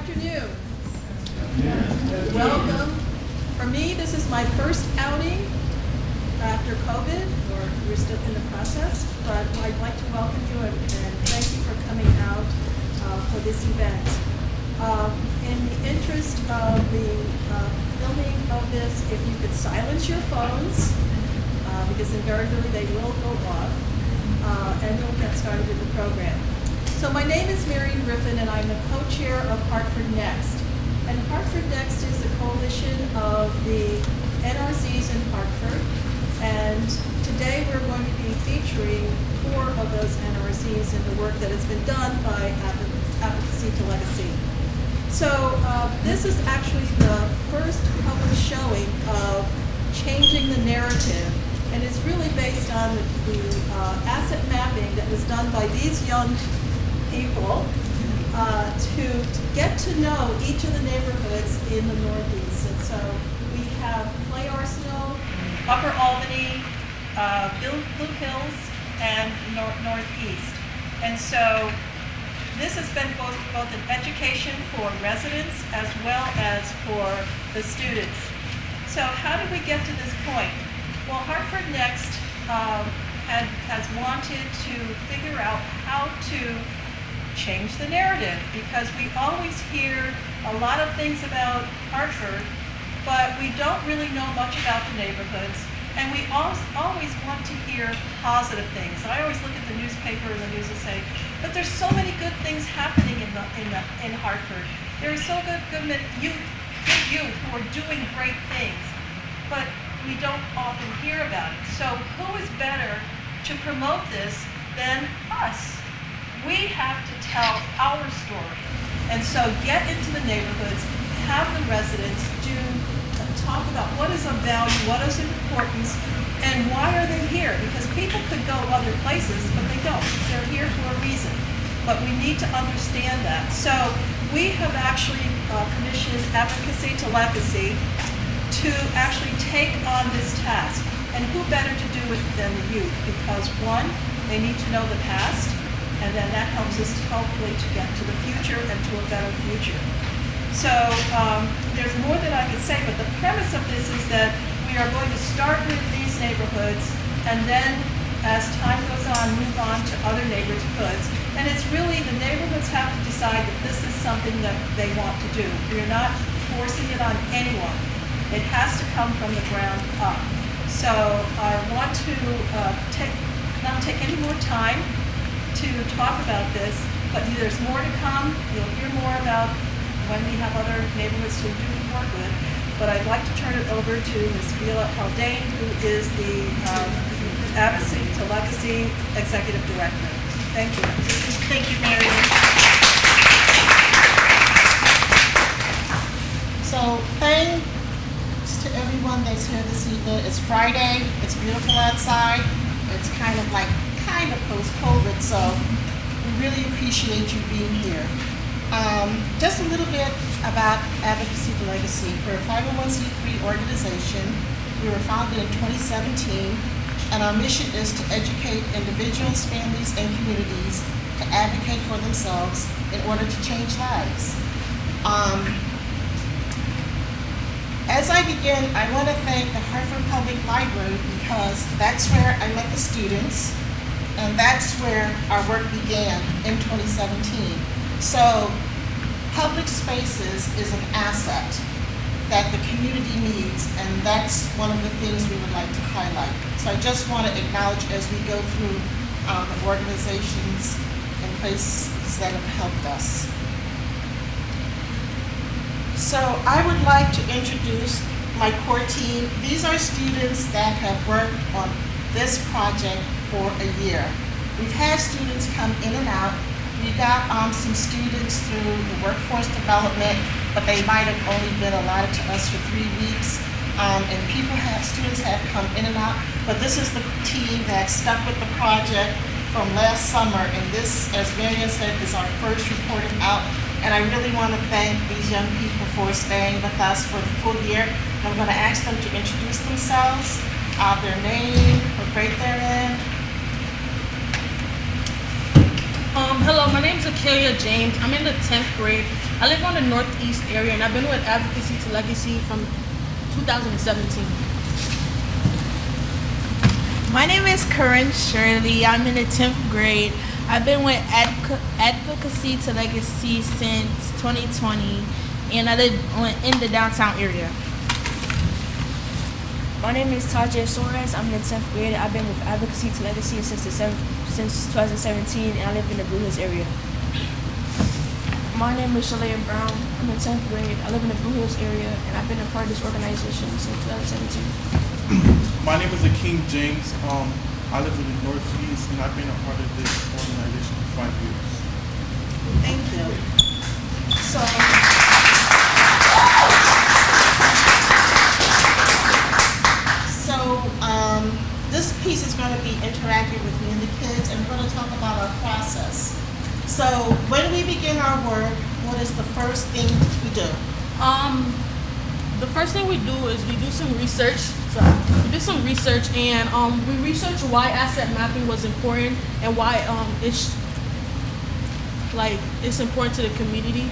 afternoon. Welcome. For me, this is my first outing after COVID, or we're still in the process, but I'd like to welcome you and thank you for coming out for this event. In the interest of the filming of this, if you could silence your phones, because invariably they will go off, and we'll get started with the program. So my name is Mary Griffin, and I'm the co-chair of Hartford Next. And Hartford Next is a coalition of the NRCs in Hartford. And today we're going to be featuring 4 of those NRCs in the work that has been done by Advocacy to Legacy. So this is actually the first public showing of changing the narrative. And it's really based on the asset mapping that was done by these young people to get to know each of the neighborhoods in the Northeast. And so we have Clay Arsenal, Upper Albany, Blue Hills, and Northeast. And so this has been both an education for residents as well as for the students. So how did we get to this point? Well, Hartford Next has wanted to figure out how to change the narrative, because we always hear a lot of things about Hartford, but we don't really know much about the neighborhoods, and we always want to hear positive things. I always look at the newspaper and the news and say, but there's so many good things happening in Hartford. There are so good youth who are doing great things, but we don't often hear about it. So who is better to promote this than us? We have to tell our story. And so get into the neighborhoods, have the residents talk about what is of value, what is of importance, and why are they here? Because people could go other places, but they don't. They're here for a reason. But we need to understand that. So we have actually commissioned Advocacy to Legacy to actually take on this task. And who better to do it than the youth? Because one, they need to know the past, and then that helps us hopefully to get to the future and to a better future. So there's more that I could say, but the premise of this is that we are going to start with these neighborhoods, and then as time goes on, move on to other neighborhoods. And it's really, the neighborhoods have to decide that this is something that they want to do. We're not forcing it on anyone. It has to come from the ground up. So I want to not take any more time to talk about this, but there's more to come. You'll hear more about when we have other neighborhoods to do work with. But I'd like to turn it over to Ms. Vila Haldane, who is the Advocacy to Legacy Executive Director. Thank you. Thank you, Mary. So thanks to everyone that's here this evening. It's Friday. It's beautiful outside. It's kind of post-COVID, so we really appreciate you being here. Just a little bit about Advocacy to Legacy. We're a 501c3 organization. We were founded in 2017, and our mission is to educate individuals, families, and communities to advocate for themselves in order to change lives. As I begin, I want to thank the Hartford Public Library, because that's where I met the students, and that's where our work began in 2017. So public spaces is an asset that the community needs, and that's one of the things we would like to highlight. So I just want to acknowledge, as we go through the organizations and places that have helped us. So I would like to introduce my core team. These are students that have worked on this project for a year. We've had students come in and out. We got some students through the workforce development, but they might have only been allotted to us for 3 weeks. And students have come in and out, but this is the team that stuck with the project from last summer. And this, as Marian said, is our first reporting out. And I really want to thank these young people for staying with us for the full year. I'm going to ask them to introduce themselves, their name, what grade they're in. Hello, my name is Akelia James. I'm in the 10th grade. I live on the northeast area, and I've been with Advocacy to Legacy from 2017. My name is Corinne Shirley. I'm in the 10th grade. I've been with Advocacy to Legacy since 2020, and I live in the downtown area. My name is Tajay Soares. I'm in the 10th grade. I've been with Advocacy to Legacy since 2017, and I live in the Blue Hills area. My name is Shalea Brown. I'm in 10th grade. I live in the Blue Hills area, and I've been a part of this organization since 2017. My name is Akeem James. I live in the Northeast, and I've been a part of this organization for 5 years. Thank you. So, this piece is going to be interactive with me and the kids, and we're going to talk about our process. So, when we begin our work, what is the first thing we do? The first thing we do is we do some research. And we research why asset mapping was important and why it's important to the community.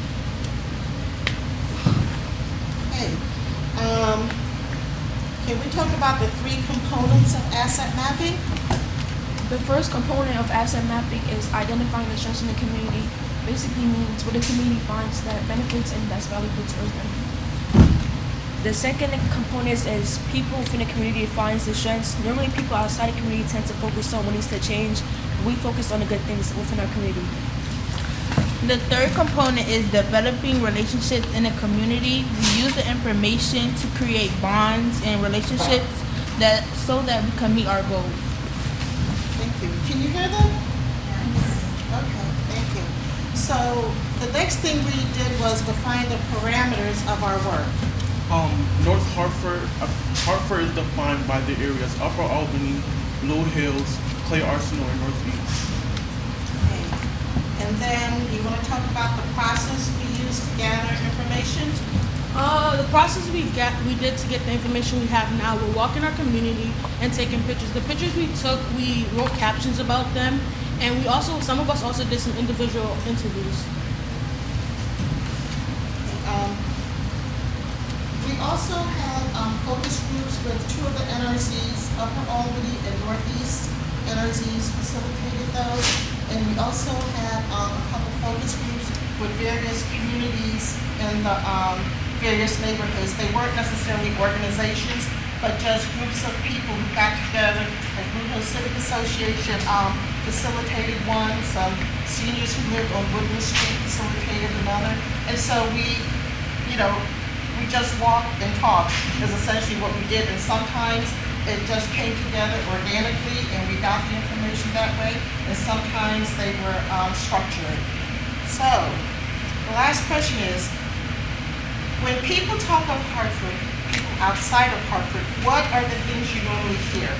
Okay. Can we talk about the 3 components of asset mapping? The first component of asset mapping is identifying the strengths in the community. Basically means what the community finds that benefits and that's valuable towards them. The second component is people within the community finds the strengths. Normally, people outside the community tend to focus on what needs to change. We focus on the good things within our community. The third component is developing relationships in the community. We use the information to create bonds and relationships so that we can meet our goals. Thank you. Can you hear them? Okay, thank you. So the next thing we did was define the parameters of our work. North Hartford is defined by the areas Upper Albany, Blue Hills, Clay Arsenal, and Northeast. Okay. And then you want to talk about the process we use to gather information? The process we did to get the information we have now, we're walking our community and taking pictures. The pictures we took, we wrote captions about them, and some of us also did some individual interviews. We also had focus groups with 2 of the NRZs, Upper Albany and Northeast. NRZs facilitated those. And we also had a couple focus groups with various communities in the various neighborhoods. They weren't necessarily organizations, but just groups of people who got together. Like Blue Hills Civic Association facilitated one. Some seniors who lived on Woodland Street facilitated another. And so we just walked and talked is essentially what we did. And sometimes it just came together organically and we got the information that way. And sometimes they were structured. So the last question is, when people talk of Hartford, people outside of Hartford, what are the things you normally hear?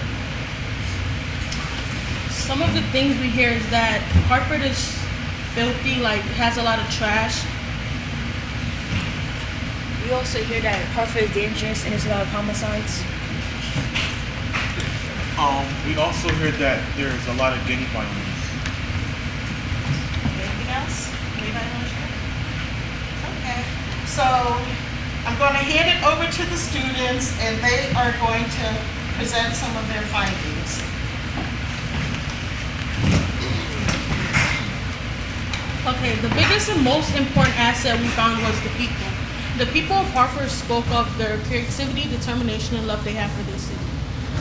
Some of the things we hear is that Hartford is filthy, has a lot of trash. We also hear that Hartford is dangerous and there's a lot of homicides. We also hear that there's a lot of gang violence. Anything else? Anybody want to share? Okay. So I'm going to hand it over to the students and they are going to present some of their findings. Okay, the biggest and most important asset we found was the people. The people of Hartford spoke of their creativity, determination, and love they have for their city.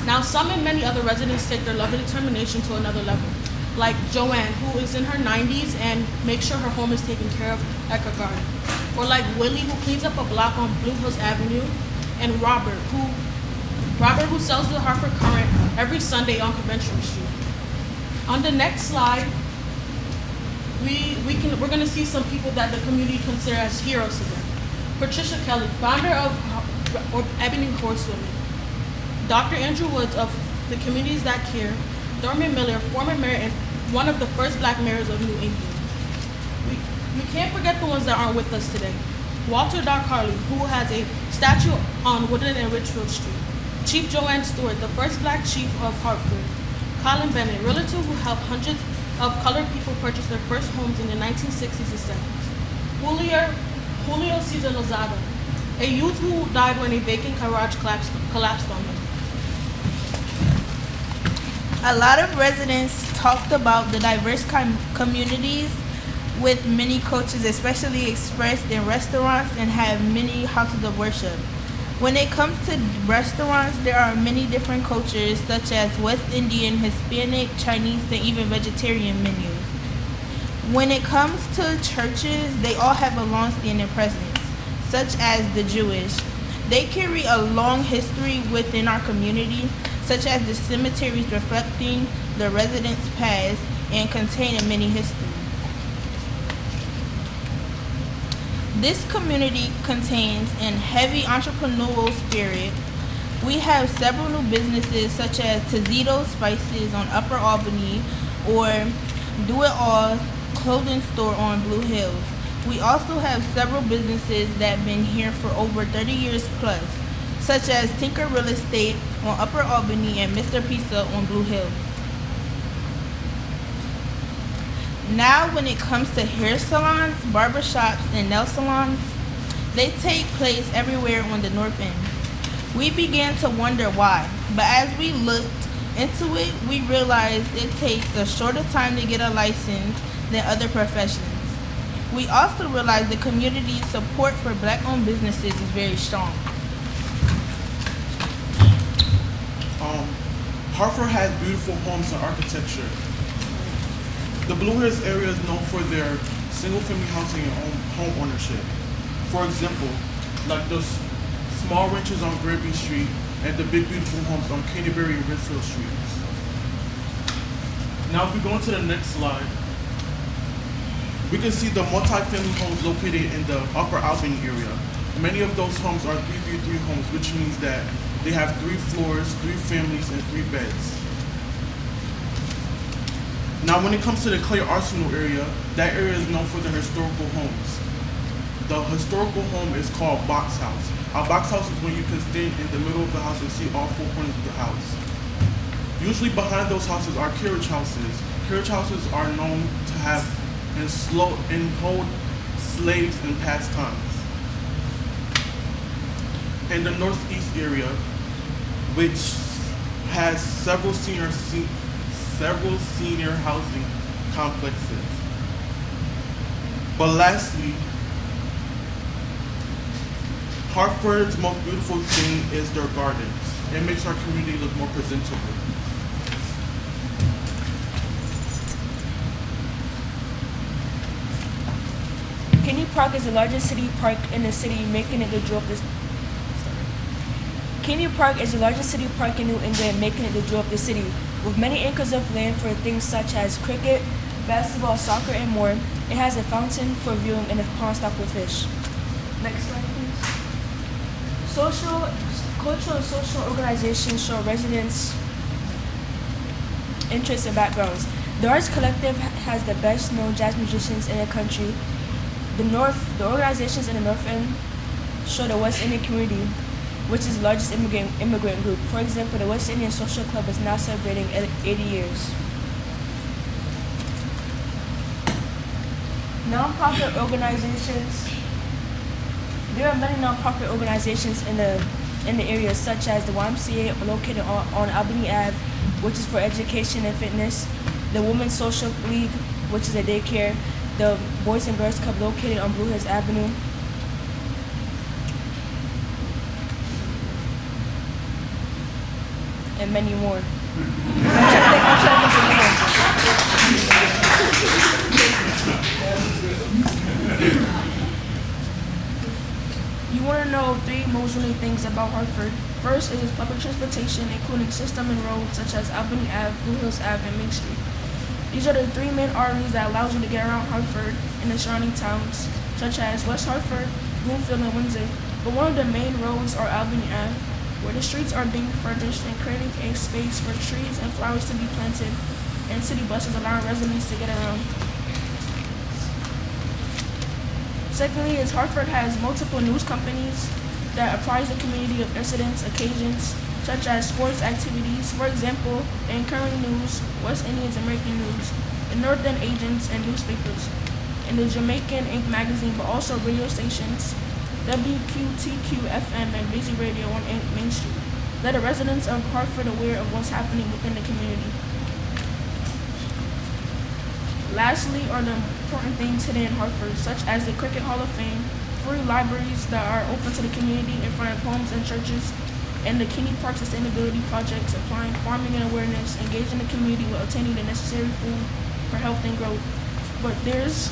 Now, some and many other residents take their love and determination to another level, like Joanne, who is in her 90s and makes sure her home is taken care of like a garden. Or like Willie, who cleans up a block on Blue Hills Avenue, and Robert, who sells the Hartford Current every Sunday on Convention Street. On the next slide, we're going to see some people that the community consider as heroes to them. Patricia Kelly, founder of Ebony Horsewomen. Dr. Andrew Woods of the Communities That Care. Thurman Miller, former mayor and one of the first Black mayors of New England. We can't forget the ones that aren't with us today. Walter Doc Harley, who has a statue on Woodland and Richfield Street. Chief Joanne Stewart, the first Black chief of Hartford. Colin Bennett, realtor who helped hundreds of colored people purchased their first homes in the 1960s and 70s. Julio Cesar Lozada, a youth who died when a vacant garage collapsed on him. A lot of residents talked about the diverse communities with many cultures, especially expressed in restaurants and have many houses of worship. When it comes to restaurants, there are many different cultures such as West Indian, Hispanic, Chinese, and even vegetarian menus. When it comes to churches, they all have a long-standing presence, such as the Jewish. They carry a long history within our community, such as the cemeteries reflecting the residents' past and containing many history. This community contains a heavy entrepreneurial spirit. We have several new businesses such as Tizito Spices on Upper Albany or Do It All clothing store on Blue Hills. We also have several businesses that have been here for over 30 years plus, such as Tinker Real Estate on Upper Albany and Mr. Pizza on Blue Hills. Now, when it comes to hair salons, barbershops, and nail salons, they take place everywhere on the north end. We began to wonder why, but as we looked into it, we realized it takes a shorter time to get a license than other professions. We also realized the community's support for Black-owned businesses is very strong. Hartford has beautiful homes and architecture. The Blue Hills area is known for their single-family housing and home ownership. For example, like those small ranches on Granby Street and the big beautiful homes on Canterbury and Richfield Streets. Now if we go into the next slide, we can see the multi-family homes located in the Upper Albany area. Many of those homes are 333 homes, which means that they have 3 floors, 3 families, and 3 beds. Now when it comes to the Clay Arsenal area, that area is known for the historical homes. The historical home is called box house. A box house is when you can stand in the middle of the house and see all 4 corners of the house. Usually behind those houses are carriage houses. Carriage houses are known to have and hold slaves in past times. In the northeast area, which has several senior housing complexes. But lastly, Hartford's most beautiful thing is their gardens. It makes our community look more presentable. Kenny Park is the largest city park in the city, making it the jewel of the Kenny Park is the largest city park in New England, making it the jewel of the city. With many acres of land for things such as cricket, basketball, soccer, and more, it has a fountain for viewing and a pond stocked with fish. Next slide, please. Cultural and social organizations show residents' interests and backgrounds. The Arts Collective has the best known jazz musicians in the country. The organizations in the North End show the West Indian community, which is the largest immigrant group. For example, the West Indian Social Club is now celebrating 80 years. Nonprofit organizations. There are many nonprofit organizations in the area, such as the YMCA, located on Albany Ave, which is for education and fitness. The Women's Social League, which is a daycare. The Boys and Girls Club, located on Blue Hills Avenue. And many more. You want to know 3 most unique things about Hartford. First is public transportation, including system and roads such as Albany Ave, Blue Hills Ave, and Main Street. These are the 3 main arteries that allows you to get around Hartford and the surrounding towns, such as West Hartford, Bloomfield, and Windsor. But one of the main roads are Albany Ave, where the streets are being furnished and creating a space for trees and flowers to be planted, and city buses allowing residents to get around. Secondly, is Hartford has multiple news companies that apprise the community of incidents, occasions, such as sports activities. For example, the Current News, West Indians American News, in North End agents and newspapers, in the Jamaican Ink magazine, but also radio stations, WQTQ-FM and Busy Radio on Main Street. Let the residents of Hartford aware of what's happening within the community. Lastly are the important things hidden in Hartford, such as the Cricket Hall of Fame, free libraries that are open to the community in front of homes and churches, and the Kinney Park Sustainability Projects applying farming and awareness, engaging the community with obtaining the necessary food for health and growth. But there's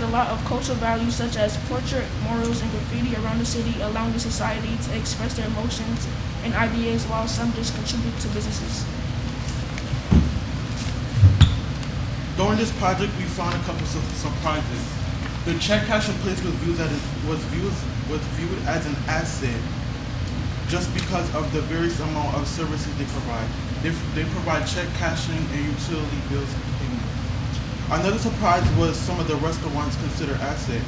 a lot of cultural values such as portrait, murals, and graffiti around the city, allowing the society to express their emotions and ideas while some just contribute to businesses. During this project, we found a couple of surprises. The check cashing place was viewed as an asset just because of the various amount of services they provide. They provide check cashing and utility bills payment. Another surprise was some of the restaurants considered asset.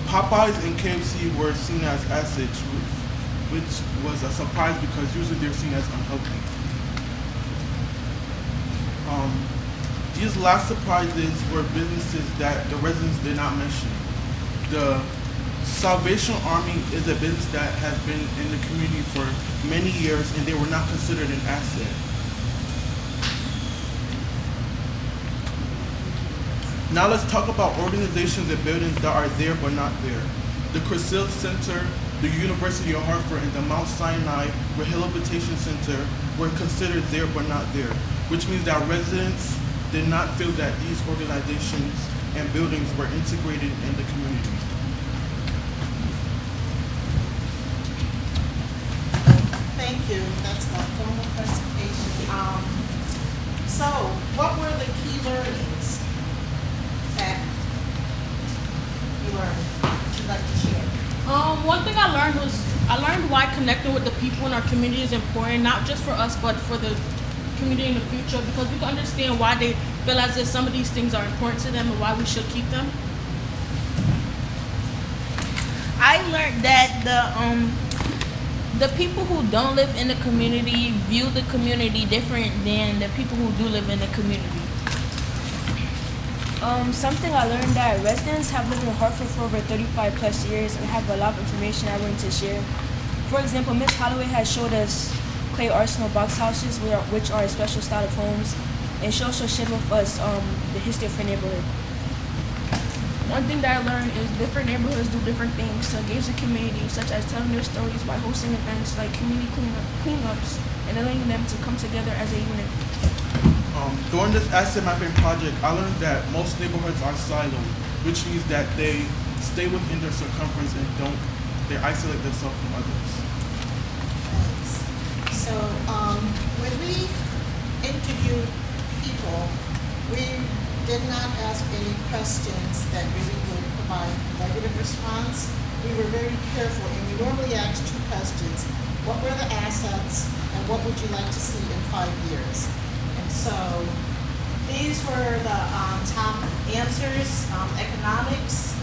Popeyes and KFC were seen as assets, which was a surprise because usually they're seen as unhealthy. These last surprises were businesses that the residents did not mention. The Salvation Army is a business that has been in the community for many years and they were not considered an asset. Now let's talk about organizations and buildings that are there but not there. The Crescent Center, the University of Hartford, and the Mount Sinai Rehabilitation Center were considered there but not there, which means that residents did not feel that these organizations and buildings were integrated in the community. Thank you. That's the formal presentation. So, what were the key learnings that you learned that you'd like to share? One thing I learned why connecting with the people in our community is important, not just for us, but for the community in the future, because we can understand why they feel as if some of these things are important to them and why we should keep them. I learned that the people who don't live in the community view the community different than the people who do live in the community. Something I learned that residents have lived in Hartford for over 35 plus years and have a lot of information I wanted to share. For example, Ms. Holloway has showed us clay arsenal box houses, which are a special style of homes, and she also shared with us the history of her neighborhood. One thing that I learned is different neighborhoods do different things to engage the community, such as telling their stories by hosting events like community cleanups and allowing them to come together as a unit. During this asset mapping project, I learned that most neighborhoods are siloed, which means that they stay within their circumference and they isolate themselves from others. Thanks. So, when we interviewed people, we did not ask any questions that really would provide negative response. We were very careful, and we normally ask two questions. What were the assets, and what would you like to see in 5 years? And so, these were the top answers. Economics,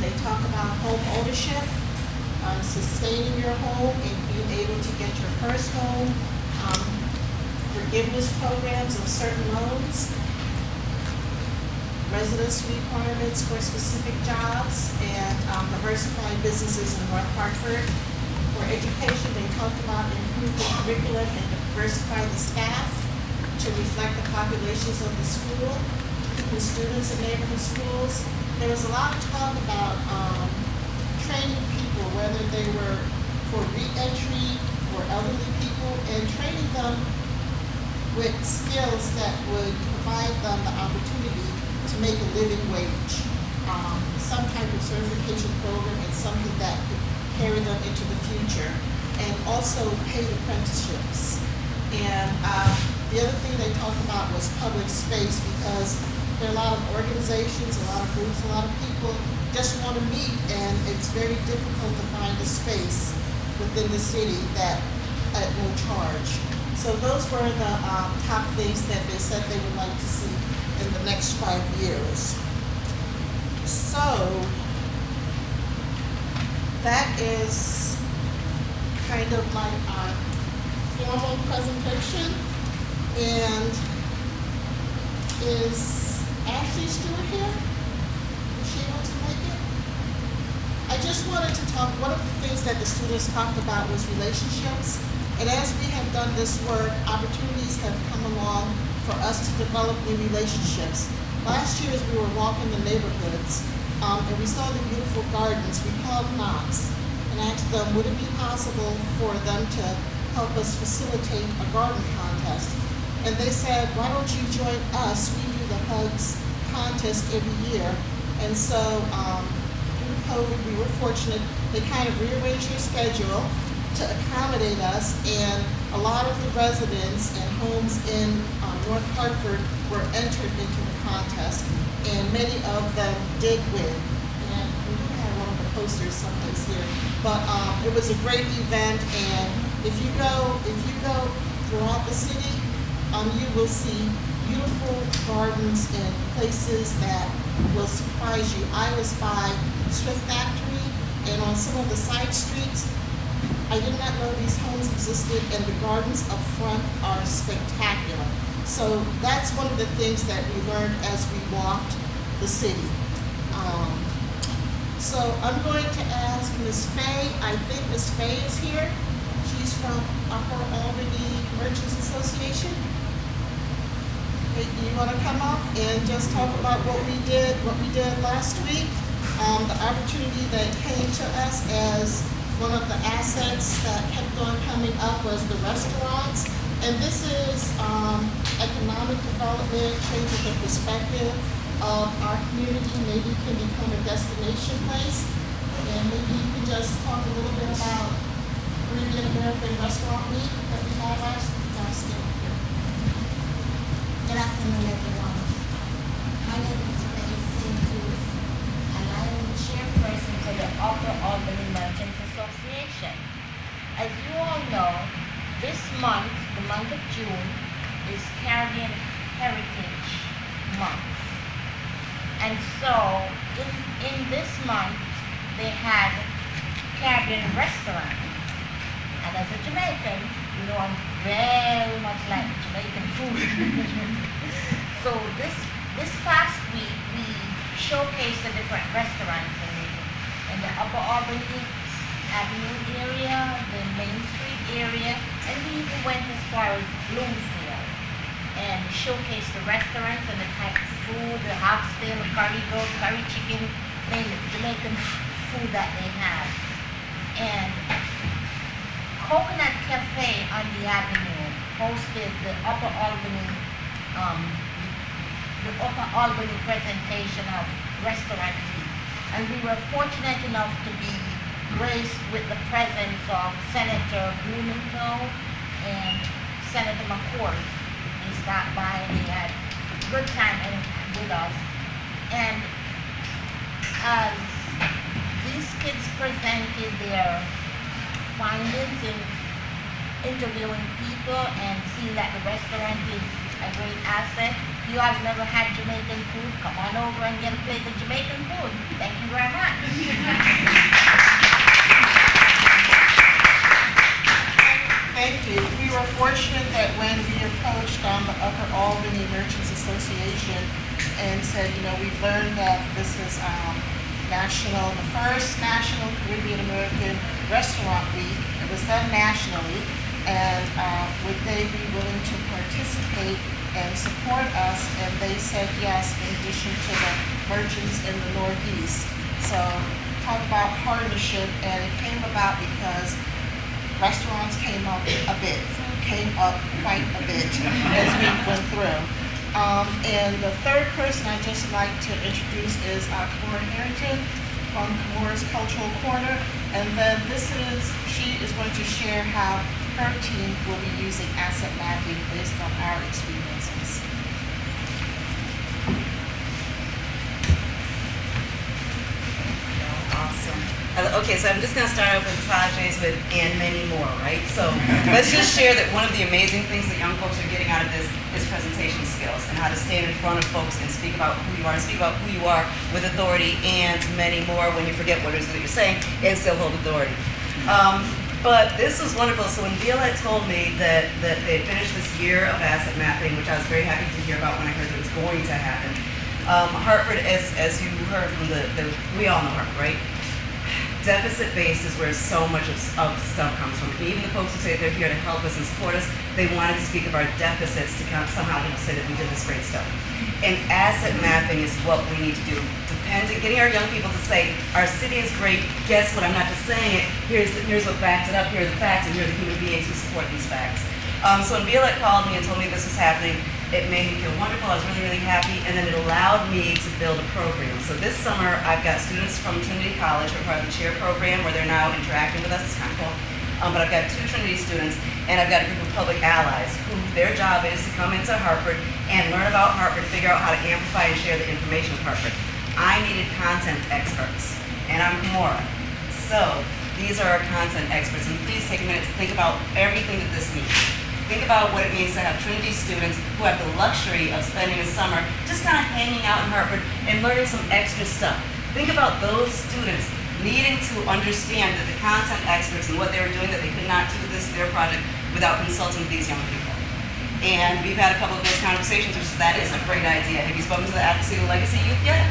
they talk about home ownership, sustaining your home and being able to get your first home, forgiveness programs of certain loans, residency requirements for specific jobs, and diversified businesses in North Hartford. For education, they talked about improving the curriculum and diversify the staff to reflect the populations of the school, keeping students in neighborhood schools. There was a lot of talk about training people, whether they were for re-entry or elderly people, and training them with skills that would provide them the opportunity to make a living wage. Some type of certification program and something that could carry them into the future, and also paid apprenticeships. And the other thing they talked about was public space, because there are a lot of organizations, a lot of groups, a lot of people just want to meet, and it's very difficult to find a space within the city that at no charge. So those were the top things that they said they would like to see in the next 5 years. So that is kind of like our formal presentation. And is Ashley Stewart here? Is she able to make it? I just wanted to talk, one of the things that the students talked about was relationships. And as we have done this work, opportunities have come along for us to develop new relationships. Last year, as we were walking the neighborhoods, and we saw the beautiful gardens, we called Knox and asked them, would it be possible for them to help us facilitate a garden contest? And they said, why don't you join us? We do the Hugs contest every year. And so, due to COVID, we were fortunate. They kind of rearranged their schedule to accommodate us, and a lot of the residents and homes in North Hartford were entered into the contest, and many of them did win. And we do have one of the posters someplace here, but it was a great event. And if you go throughout the city, you will see beautiful gardens and places that will surprise you. I was by Swift Factory, and on some of the side streets, I did not know these homes existed, and the gardens up front are spectacular. So that's one of the things that we learned as we walked the city. So I'm going to ask Ms. Fay. I think Ms. Fay is here. She's from Upper Albany Merchants Association. Hey, do you want to come up and just talk about what we did last week? The opportunity that came to us as one of the assets that kept on coming up was the restaurants. And this is economic development, changing the perspective of our community. Maybe it can become a destination place. And maybe you can just talk a little bit about Caribbean American Restaurant Week that we had last year. Good afternoon, everyone. My name is Faye, and I am the chairperson for the Upper Albany Merchants Association. As you all know, this month, the month of June, is Caribbean Heritage Month. And so, in this month, they had Caribbean restaurant. And as a Jamaican, you know I'm very much like Jamaican food. So this past week, we showcased the different restaurants in the Upper Albany Avenue area, the Main Street area, and we even went as far as Bloomfield and showcased the restaurants and the type of food, the oxtail, the curry goat, curry chicken, name it, Jamaican food that they have. And Coconut Cafe on the Avenue hosted the Upper Albany presentation of Restaurant Week. And we were fortunate enough to be graced with the presence of Senator Blumenthal and Senator McCord. They stopped by and they had a good time with us. And as these kids presented their findings in interviewing people and seeing that the restaurant is a great asset. You have never had Jamaican food, come on over and get a plate of Jamaican food. Thank you very much. Thank you. We were fortunate that when we approached the Upper Albany Merchants Association and said, you know, we've learned that this is the first National Caribbean American Restaurant Week. It was done nationally, and would they be willing to participate and support us? And they said yes, in addition to the merchants in the Northeast. So talk about partnership, and it came about because restaurants came up a bit, food came up quite a bit as we went through. And the third person I'd just like to introduce is Cora Harrington from Cora's Cultural Corner. And then she is going to share how her team will be using asset mapping based on our experiences. Awesome. Okay, so I'm just going to start off with Taja's with and many more, right? So let's just share that one of the amazing things that young folks are getting out of this is presentation skills and how to stand in front of folks and speak about who you are, and speak about who you are with authority and many more when you forget what it is that you're saying and still hold authority. But this was wonderful. So when Violette told me that they had finished this year of asset mapping, which I was very happy to hear about when I heard that it was going to happen. Hartford, as you heard from we all know Hartford, right? Deficit-based is where so much of stuff comes from. And even the folks who say they're here to help us and support us, they wanted to speak of our deficits to kind of somehow say that we did this great stuff. And asset mapping is what we need to do. Getting our young people to say, our city is great, guess what, I'm not just saying it, here's what backs it up, here are the facts, and here are the human beings who support these facts. So when Violette called me and told me this was happening, it made me feel wonderful. I was really, really happy, and then it allowed me to build a program. So this summer, I've got students from Trinity College who are part of the CHAIR program, where they're now interacting with us. It's kind of cool. But I've got 2 Trinity students, and I've got a group of public allies who their job is to come into Hartford and learn about Hartford, figure out how to amplify and share the information with Hartford. I needed content experts, and I'm Kimura. So these are our content experts, and please take a minute to think about everything that this means. Think about what it means to have Trinity students who have the luxury of spending a summer just kind of hanging out in Hartford and learning some extra stuff. Think about those students needing to understand that the content experts and what they were doing, that they could not do their project without consulting with these young people. And we've had a couple of those conversations, which is that is a great idea. Have you spoken to the Advocacy of Legacy Youth yet?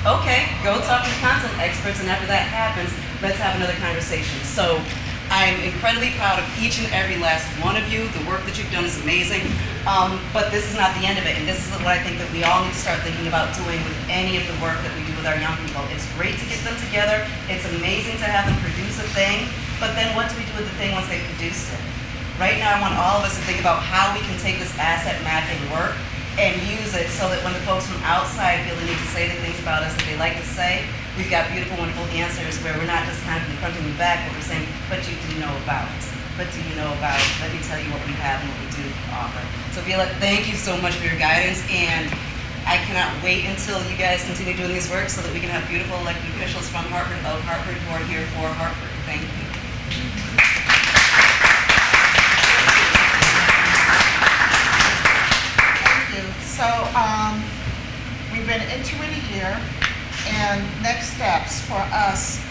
Okay, go talk to the content experts, and after that happens, let's have another conversation. So I'm incredibly proud of each and every last one of you. The work that you've done is amazing, but this is not the end of it, and this is what I think that we all need to start thinking about doing with any of the work that we do with our young people. It's great to get them together. It's amazing to have them produce a thing, but then what do we do with the thing once they've produced it? Right now, I want all of us to think about how we can take this asset mapping work and use it so that when the folks from outside feel the need to say the things about us that they like to say, we've got beautiful, wonderful answers where we're not just kind of confronting them back, but we're saying, but you do know about it. What do you know about it? Let me tell you what we have and what we do offer. So Violette, thank you so much for your guidance, and I cannot wait until you guys continue doing this work so that we can have beautiful elected officials from Hartford, of Hartford, who are here for Hartford. Thank you. So we've been into it a year, and next steps for us,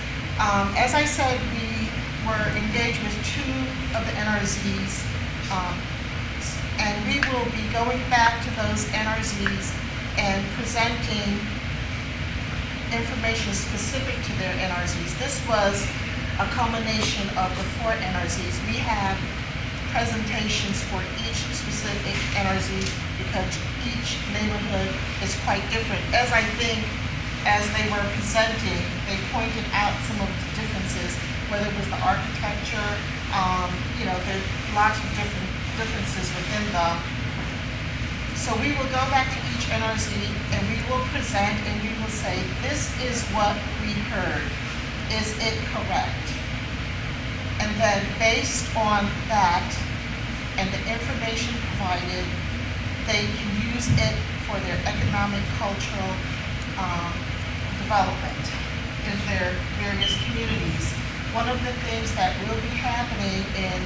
as I said, we were engaged with 2 of the NRZs, and we will be going back to those NRZs and presenting information specific to their NRZs. This was a culmination of the 4 NRZs. We have presentations for each specific NRZ because each neighborhood is quite different. As I think, as they were presenting, they pointed out some of the differences, whether it was the architecture, there are lots of differences within them. So we will go back to each NRZ and we will present and we will say, this is what we heard. Is it correct? And then based on that and the information provided, they can use it for their economic, cultural development in their various communities. One of the things that will be happening in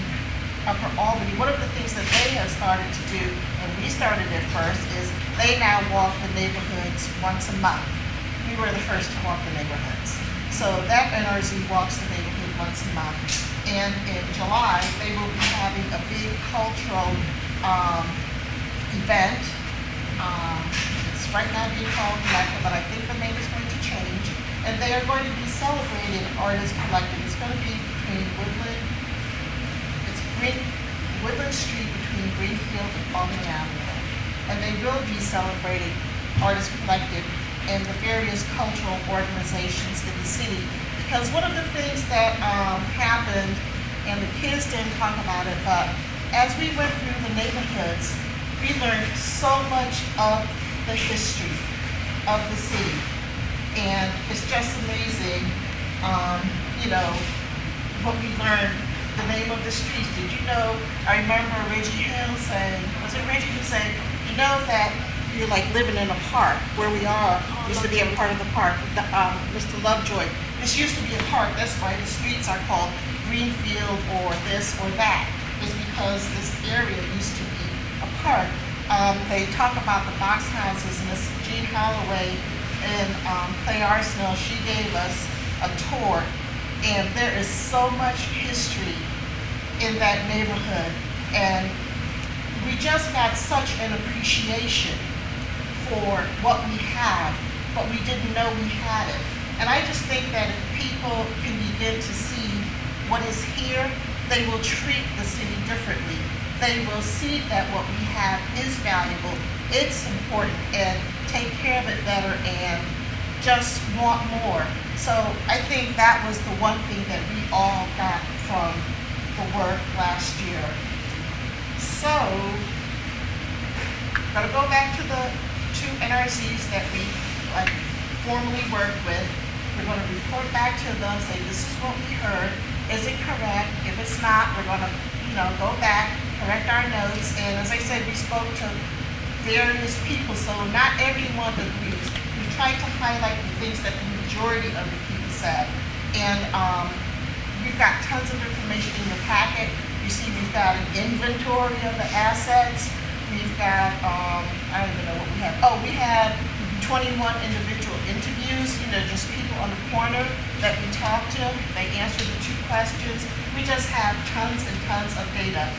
Upper Albany, one of the things that they have started to do, and we started it first, is they now walk the neighborhoods once a month. We were the first to walk the neighborhoods. So that NRZ walks the neighborhood once a month. And in July, they will be having a big cultural event. It's right now being called Collective, but I think the name is going to change. And they are going to be celebrating Artists Collective. It's going to be between Woodland Street between Greenfield and Albany Avenue. And they will be celebrating Artists Collective and the various cultural organizations in the city. Because one of the things that happened, and the kids didn't talk about it, but as we went through the neighborhoods, we learned so much of the history of the city. And it's just amazing, what we learned, the name of the streets. Did you know, I remember Reggie Hill saying, was it Reggie who said, you know that you're like living in a park where we are, used to be a part of the park. Mr. Lovejoy, this used to be a park, that's why the streets are called Greenfield or this or that. It's because this area used to be a park. They talk about the box houses, and Miss Jean Holloway and Clay Arsenal, she gave us a tour, and there is so much history in that neighborhood. And we just got such an appreciation for what we have, but we didn't know we had it. And I just think that if people can begin to see what is here, they will treat the city differently. They will see that what we have is valuable, it's important, and take care of it better and just want more. So I think that was the one thing that we all got from the work last year. So, gotta go back to the two NRZs that we formally worked with. We're gonna report back to them, say this is what we heard. Is it correct? If it's not, we're gonna, go back, correct our notes. And as I said, we spoke to various people, so not everyone agrees. We tried to highlight the things that the majority of the people said. And we've got tons of information in your packet. You see we've got an inventory of the assets. We've got, I don't even know what we have. Oh, we had 21 individual interviews, just people on the corner that we talked to. They answered the 2 questions. We just have tons and tons of data.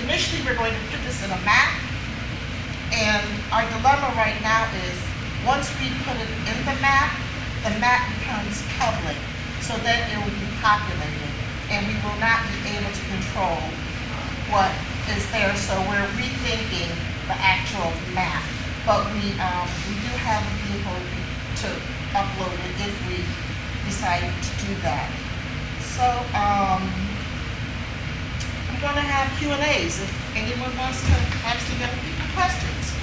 Initially we're going to put this in a map, and our dilemma right now is once we put it in the map becomes public, so then it will be populated, and we will not be able to control what is there, so we're rethinking the actual map. But we do have a vehicle to upload it if we decide to do that. So I'm going to have Q&As if anyone wants to ask the young people questions.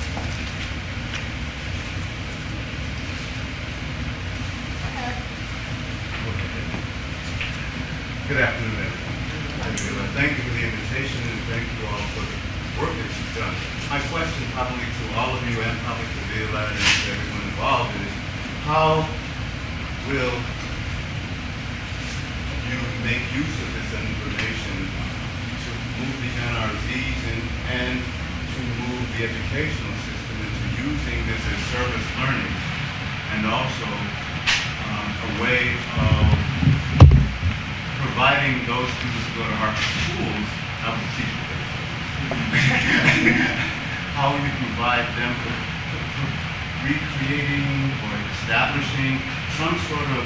Good afternoon, everyone. Thank you for the invitation, and thank you all for the work that you've done. My question probably to all of you and probably to Viola and to everyone involved is, how will you make use of this information to move the NRZs and to move the educational system into using this as service learning, and also a way of providing those students who go to Hartford schools, I will teach them. How will you provide them for recreating or establishing some sort of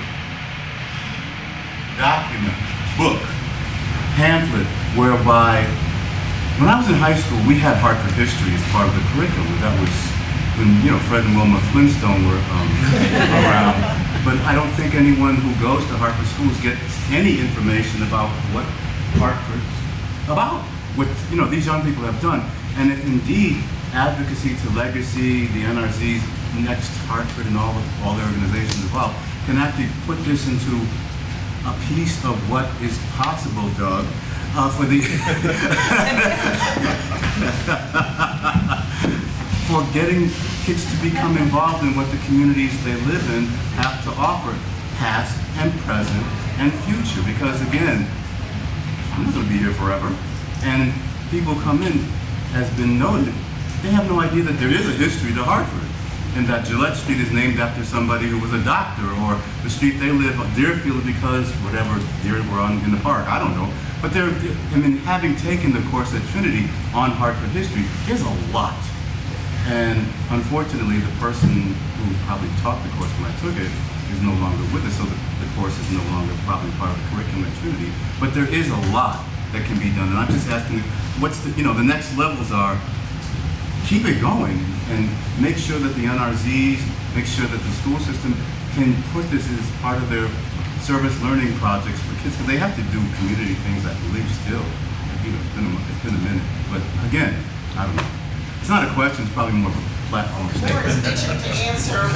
document, book, pamphlet, whereby when I was in high school, we had Hartford history as part of the curriculum. That was when, Fred and Wilma Flintstone were around. But I don't think anyone who goes to Hartford schools gets any information about what Hartford's about, what these young people have done. And if indeed advocacy to legacy, the NRZ's Next Hartford, and all the organizations involved can actually put this into a piece of what is possible, Doug, for the for getting kids to become involved in what the communities they live in have to offer, past and present and future. Because again, I'm not going to be here forever, and people come in, has been noted, they have no idea that there is a history to Hartford, and that Gillette Street is named after somebody who was a doctor, or the street they live on, Deerfield, because whatever deer were on in the park, I don't know. But having taken the course at Trinity on Hartford history, there's a lot. And unfortunately, the person who probably taught the course when I took it is no longer with us, so the course is no longer probably part of the curriculum at Trinity. But there is a lot that can be done, and I'm just asking, what's the next levels are, keep it going, and make sure that the NRZs, make sure that the school system can put this as part of their service learning projects for kids, because they have to do community things, I believe, still. It's been a minute, but again, I don't know. It's not a question, it's probably more of a platform statement. More itching to answer. I'm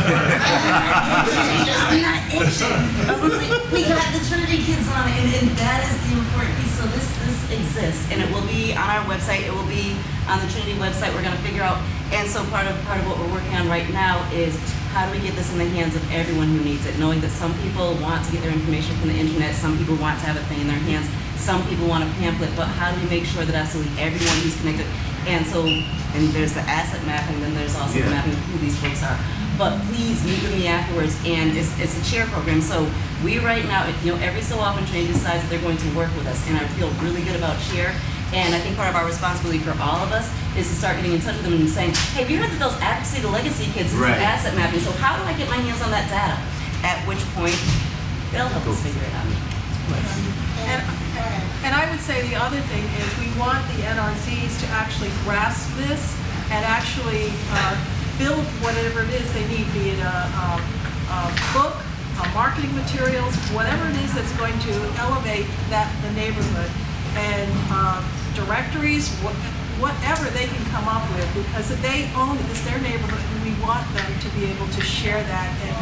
not itching. I was gonna say, we got the Trinity kids on it, and that is the important piece. So this exists, and it will be on our website. It will be on the Trinity website. We're gonna figure out, and so part of what we're working on right now is how do we get this in the hands of everyone who needs it, knowing that some people want to get their information from the internet, some people want to have a thing in their hands, some people want a pamphlet, but how do we make sure that absolutely everyone who's connected, and there's the asset mapping, then there's also the mapping of who these folks are. but please meet with me afterwards. And it's a chair program, so we right now, every so often Trinity decides that they're going to work with us, and I feel really good about chair. And I think part of our responsibility for all of us is to start getting in touch with them and saying, hey, have you heard that those advocacy to legacy kids do Right. asset mapping? So how do I get my hands on that data? At which point, they'll help us figure it out. And I would say the other thing is we want the NRZs to actually grasp this and actually build whatever it is they need, be it a book, marketing materials, whatever it is that's going to elevate the neighborhood, and directories, whatever they can come up with, because they own it, it's their neighborhood, and we want them to be able to share that and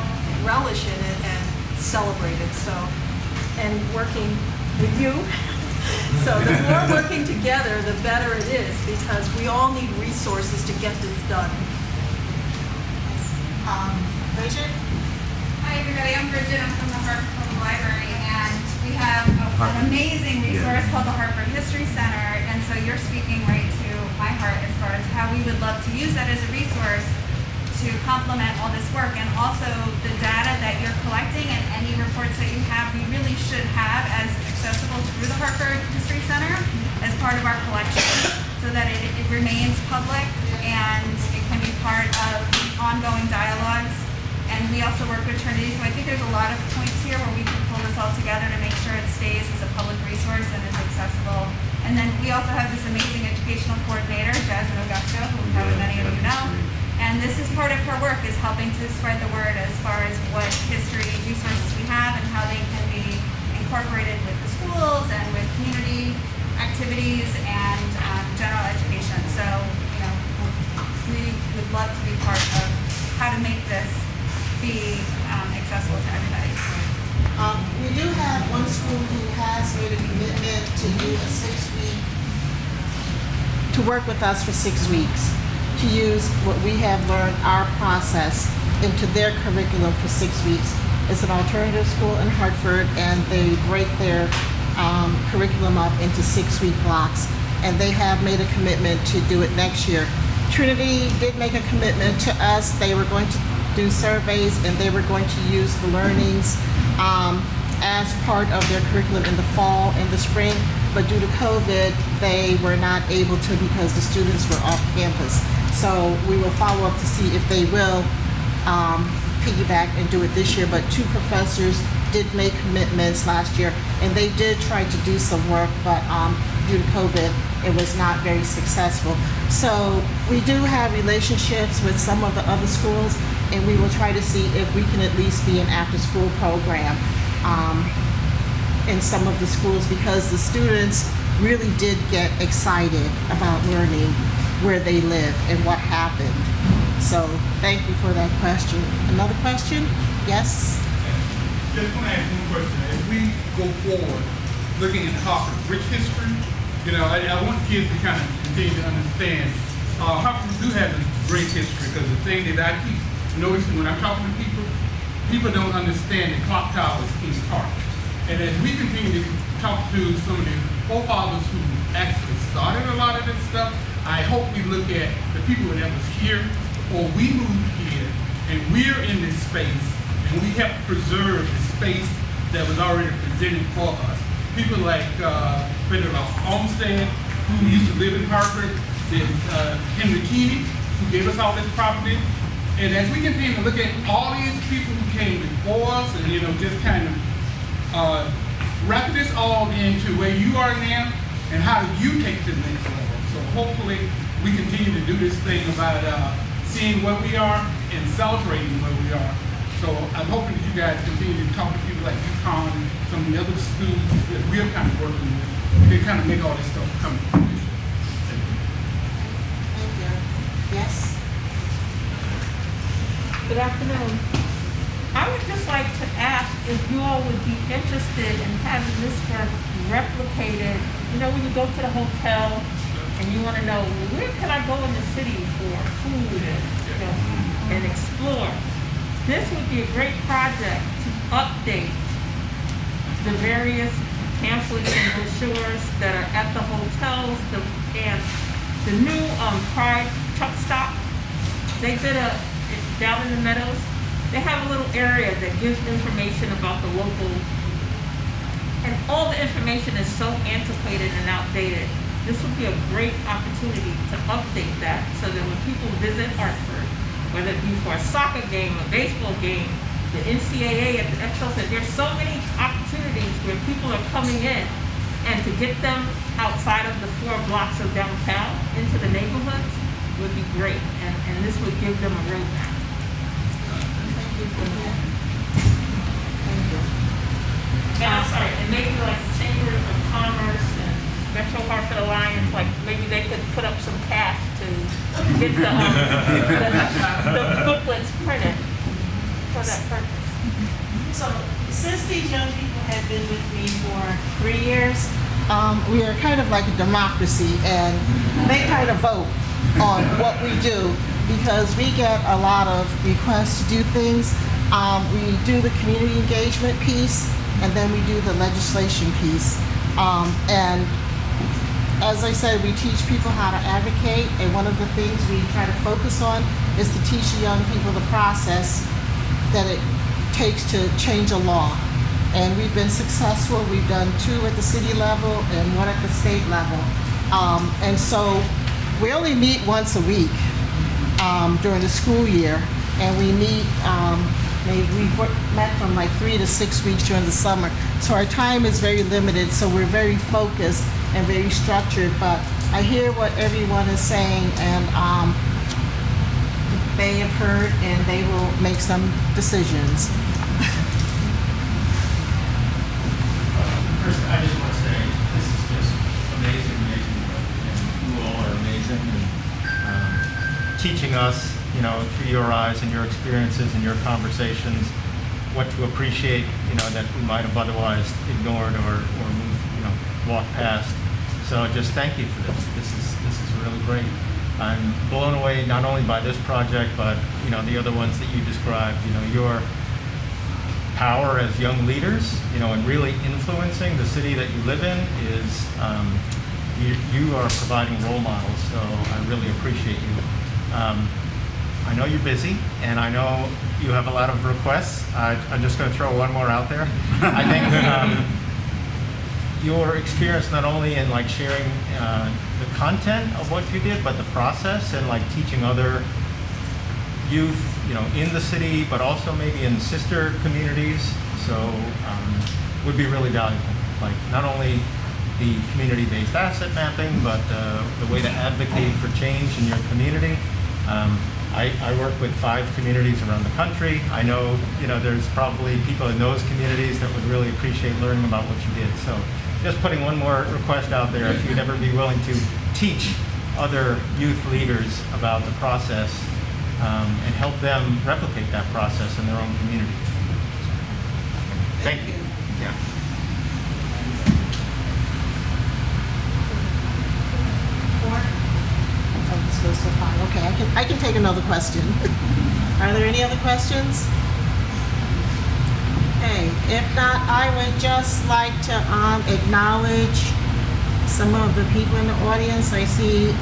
relish in it and celebrate it. So, and working with you, so the more working together, the better it is, because we all need resources to get this done. Bridget? Hi everybody, I'm Bridget. I'm from the Hartford Public Library, and we have an amazing resource called the Hartford History Center, and so you're speaking right to my heart as far as how we would love to use that as a resource to complement all this work, and also the data that you're collecting and any reports that you have, we really should have as accessible through the Hartford History Center as part of our collection, so that it remains public and it can be part of ongoing dialogues. And we also work with Trinity, so I think there's a lot of points here where we can pull this all together to make sure it stays as a public resource and is accessible. And then we also have this amazing educational coordinator, Jasmine Augusto, who probably many of you know. And this is part of her work, is helping to spread the word as far as what history resources we have and how they can be incorporated with the schools and with community activities and general education. So, we would love to be part of how to make this be accessible to everybody. We do have one school who has made a commitment to do a 6-week, to work with us for 6 weeks, to use what we have learned, our process, into their curriculum for 6 weeks. It's an alternative school in Hartford, and they break their curriculum up into 6-week blocks, and they have made a commitment to do it next year. Trinity did make a commitment to us. They were going to do surveys, and they were going to use the learnings as part of their curriculum in the fall and the spring, but due to COVID, they were not able to because the students were off campus. So we will follow up to see if they will piggyback and do it this year, but 2 professors did make commitments last year, and they did try to do some work, but due to COVID, it was not very successful. So we do have relationships with some of the other schools, and we will try to see if we can at least be an after-school program in some of the schools, because the students really did get excited about learning where they live and what happened. So thank you for that question. Another question? Yes? Just want to ask one question. As we go forward, looking at Hartford's rich history, I want kids to kind of continue to understand Hartford do have a great history, because the thing that I keep noticing when I'm talking to people don't understand that Clock Tower is King's Park. And as we continue to talk to some of the forefathers who actually started a lot of this stuff, I hope we look at the people that was here before we moved here, and we're in this space, and we have to preserve the space that was already presented for us. People like Frederick Olmsted, who used to live in Hartford, then Henry Keeney, who gave us all this property. And as we continue to look at all these people who came before us, and just kind of wrap this all into where you are now, and how do you take it to the next level. So hopefully we continue to do this thing about seeing where we are and celebrating where we are. So I'm hoping that you guys continue to talk to people like UConn and some of the other schools that we're kind of working with to kind of make all this stuff come to fruition. Thank you. Yes? Good afternoon. I would just like to ask if you all would be interested in having this work replicated. When you go to the hotel and you want to know, where can I go in the city for food and explore? This would be a great project to update the various pamphlets and brochures that are at the hotels, and the new Pride truck stop. They down in the meadows, they have a little area that gives information about the local, and all the information is so antiquated and outdated. This would be a great opportunity to update that so that when people visit Hartford, whether it be for a soccer game, a baseball game, the NCAA at the Excel Center, there's so many opportunities where people are coming in, and to get them outside of the 4 blocks of downtown into the neighborhoods would be great, and this would give them a roadmap. Thank you for that. And I'm sorry, and maybe like Chamber of Commerce and Metro Hartford Alliance, like maybe they could put up some cash to get the booklets printed for that purpose. So, since these young people have been with me for 3 years, we are kind of like a democracy, and they kind of vote on what we do because we get a lot of requests to do things. We do the community engagement piece, and then we do the legislation piece. And as I said, we teach people how to advocate, and one of the things we try to focus on is to teach the young people the process that it takes to change a law. And we've been successful. We've done 2 at the city level and 1 at the state level. And so we only meet once a week during the school year, and we meet, we've met from like 3 to 6 weeks during the summer. So our time is very limited, so we're very focused and very structured, but I hear what everyone is saying, and they have heard, and they will make some decisions. First, I just want to say this is just amazing work, and you all are amazing, and teaching us, through your eyes and your experiences and your conversations, what to appreciate, that we might have otherwise ignored or walked past. So just thank you for this. This is really great. I'm blown away not only by this project, but the other ones that you described. Your power as young leaders, and really influencing the city that you live in is you are providing role models. So I really appreciate you. I know you're busy, and I know you have a lot of requests. I'm just going to throw one more out there. I think your experience not only in sharing the content of what you did, but the process and teaching other youth, in the city, but also maybe in sister communities. So would be really valuable. Not only the community-based asset mapping, but the way to advocate for change in your community. I work with 5 communities around the country. I know, there's probably people in those communities that would really appreciate learning about what you did. So just putting one more request out there, if you'd ever be willing to teach other youth leaders about the process and help them replicate that process in their own community. Thank you. Yeah. So fine. Okay, I can take another question. Are there any other questions? Okay, if not, I would just like to acknowledge some of the people in the audience. I see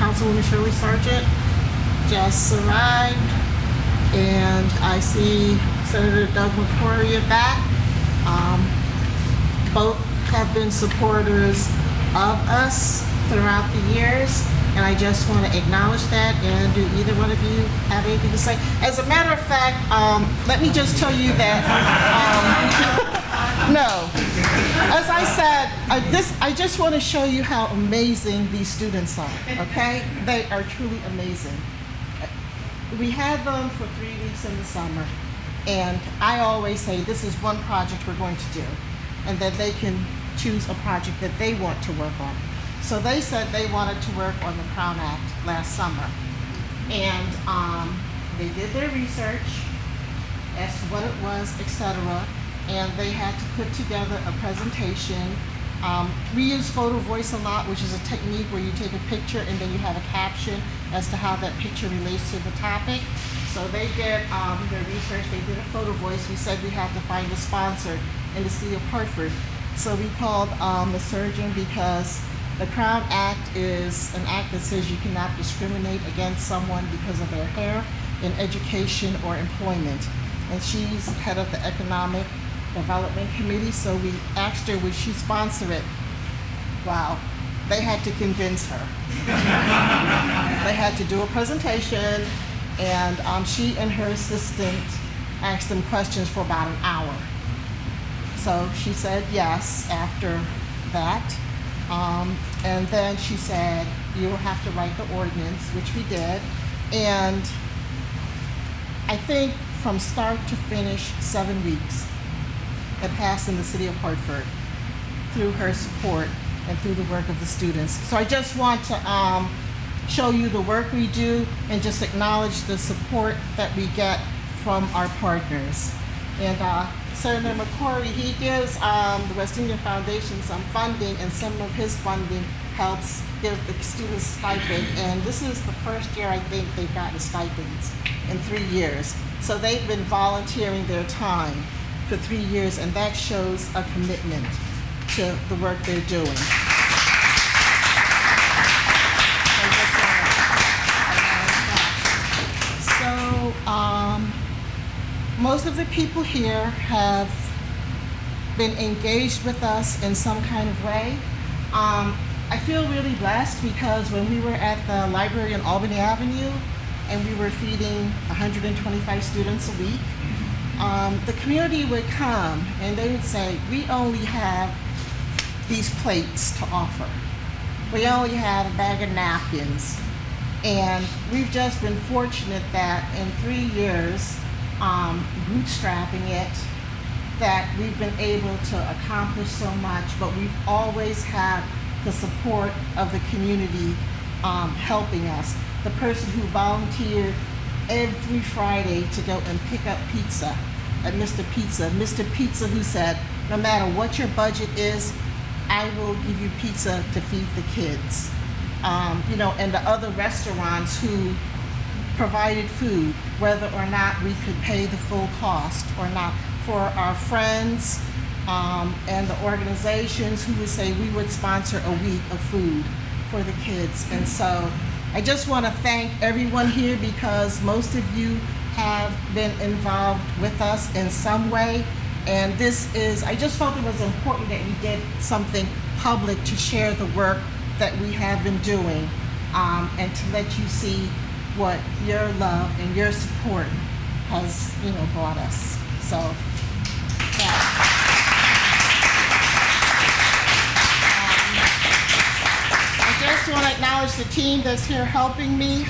Councilwoman Shirley Sargent just arrived, and I see Senator Doug McCrory back. Both have been supporters of us throughout the years. And I just want to acknowledge that. And do either one of you have anything to say? As a matter of fact, let me just tell you that, no. As I said, I just want to show you how amazing these students are, okay? They are truly amazing. We had them for 3 weeks in the summer. And I always say, this is one project we're going to do. And that they can choose a project that they want to work on. So they said they wanted to work on the Crown Act last summer. And they did their research as to what it was, etc. And they had to put together a presentation. We use photo voice a lot, which is a technique where you take a picture and then you have a caption as to how that picture relates to the topic. So they did their research, they did a photo voice. We said we had to find a sponsor in the city of Hartford. So we called the surgeon because the Crown Act is an act that says you cannot discriminate against someone because of their hair. in education or employment. And she's head of the Economic Development Committee, so we asked her would she sponsor it. Wow, they had to convince her. They had to do a presentation, and she and her assistant asked them questions for about an hour. So she said yes after that. And then she said, you will have to write the ordinance, which we did. And I think from start to finish, 7 weeks, it passed in the city of Hartford through her support and through the work of the students. So I just want to show you the work we do and just acknowledge the support that we get from our partners. And Senator McCrory, he gives the West Indian Foundation some funding, and some of his funding helps give the students stipend. And this is the first year I think they've gotten stipends in 3 years. So they've been volunteering their time for 3 years, and that shows a commitment to the work they're doing. So most of the people here have been engaged with us in some kind of way. I feel really blessed because when we were at the library on Albany Avenue and we were feeding 125 students a week, the community would come and they would say, we only have these plates to offer. We only have a bag of napkins. And we've just been fortunate that in 3 years, bootstrapping it, that we've been able to accomplish so much, but we've always had the support of the community helping us. The person who volunteered every Friday to go and pick up pizza at Mr. Pizza who said, no matter what your budget is, I will give you pizza to feed the kids. And the other restaurants who provided food, whether or not we could pay the full cost or not. For our friends and the organizations who would say we would sponsor a week of food for the kids. And so I just want to thank everyone here because most of you have been involved with us in some way. And I just felt it was important that we did something public to share the work that we have been doing and to let you see what your love and your support has, brought us. So, yeah. I just want to acknowledge the team that's here helping me.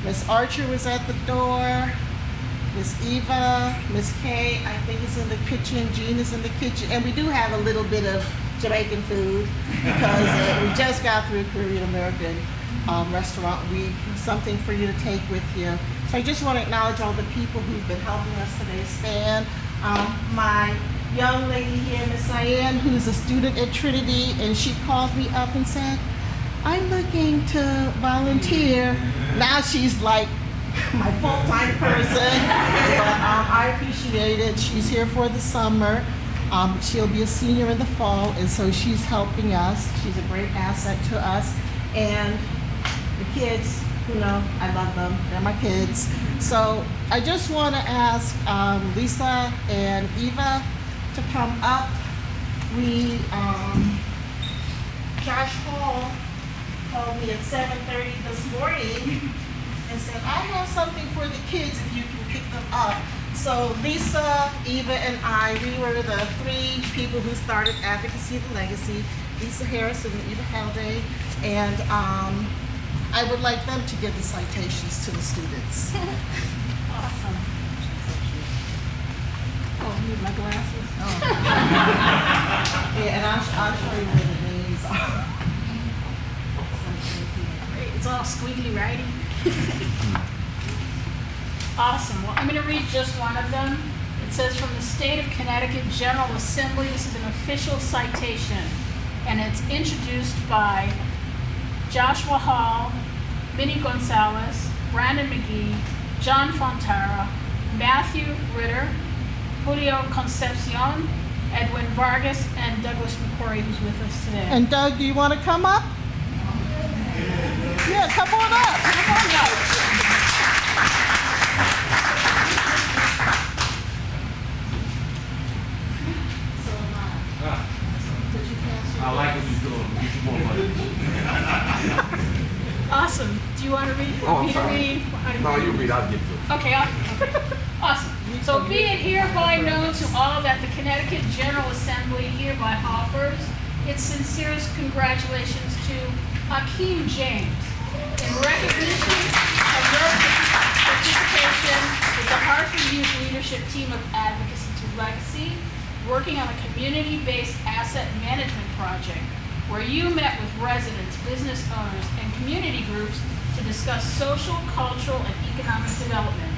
Miss Archer was at the door. Miss Eva, Miss Kay, I think is in the kitchen. Jean is in the kitchen. And we do have a little bit of Jamaican food because we just got through Korean American restaurant week. Something for you to take with you. So I just want to acknowledge all the people who've been helping us today. Stan, my young lady here, Miss Cyan, who's a student at Trinity, and she called me up and said, I'm looking to volunteer. Now she's like my full-time person, but I appreciate it. She's here for the summer. She'll be a senior in the fall, and so she's helping us. She's a great asset to us. And the kids, I love them. They're my kids. So I just want to ask Lisa and Eva to come up. Josh Hall called me at 7:30 this morning and said, I have something for the kids if you can pick them up. So Lisa, Eva, and we were the 3 people who started Advocacy the Legacy, Lisa Harrison and Eva Halday, and I would like them to give the citations to the students. Awesome. Oh, you need my glasses? Oh. Yeah, and I'll show you where the names are. Great. It's all squiggly writing. Awesome. Well, I'm going to read just one of them. It says, from the State of Connecticut General Assembly. This is an official citation, and it's introduced by Joshua Hall, Minnie Gonzalez, Brandon McGee, John Fontara, Matthew Ritter, Julio Concepcion, Edwin Vargas, and Douglas McCrory, who's with us today. And Doug, do you want to come up? Yeah, come on up. Come on up. you want to read? You Oh, want I'm me to sorry. read? How do No, you read, I'll give you. Okay, awesome. So be it hereby known to all that the Connecticut General Assembly hereby offers its sincerest congratulations to Akeem James in recognition of your participation with the Hartford Youth Leadership Team of Advocacy to Legacy, working on a community-based asset management project where you met with residents, business owners, and community groups to discuss social, cultural, and economic development.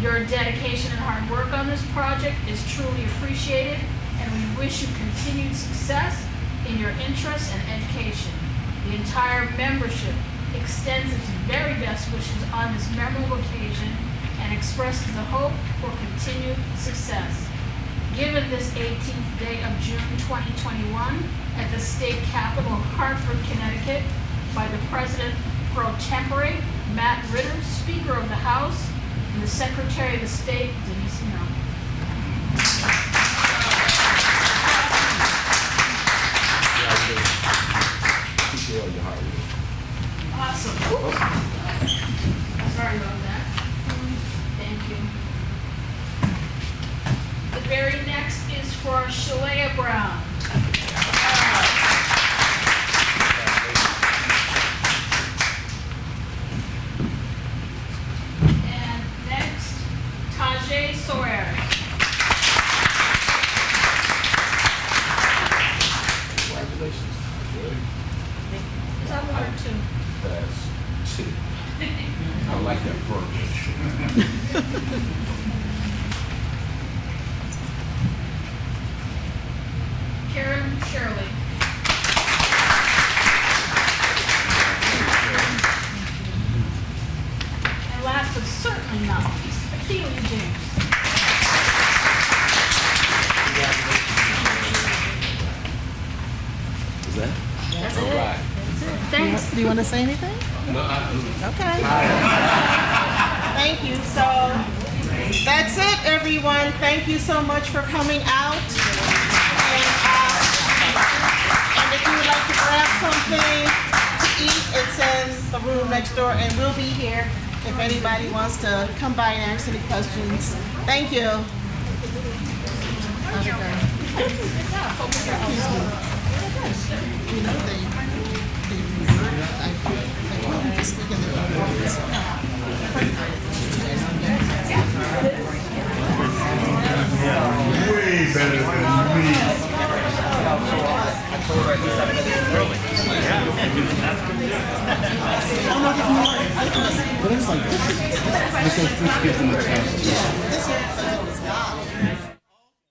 Your dedication and hard work on this project is truly appreciated, and we wish you continued success in your interests and education. The entire membership extends its very best wishes on this memorable occasion and expresses the hope for continued success. Given this 18th day of June 2021 at the state capitol of Hartford, Connecticut, by the President pro tempore, Matt Ritter, Speaker of the House, and the Secretary of the State, Denise Young. Awesome. Sorry about that. Thank you. The very next is for Shalea Brown. And next, Tajay Sawyer. Congratulations. Tell me her too. That's two. I like that first. Karen Shirley. And last but certainly not least, Akeelia James. Is that? That's All it. right. Thanks. Do you want to say anything? No, Okay. Thank you. So that's it, everyone. Thank you so much for coming out. And if you would like to grab something to eat, it's in the room next door, and we'll be here if anybody wants to come by and answer any questions. Thank you. Way better than me. But it's like this. Because this gives them a chance to.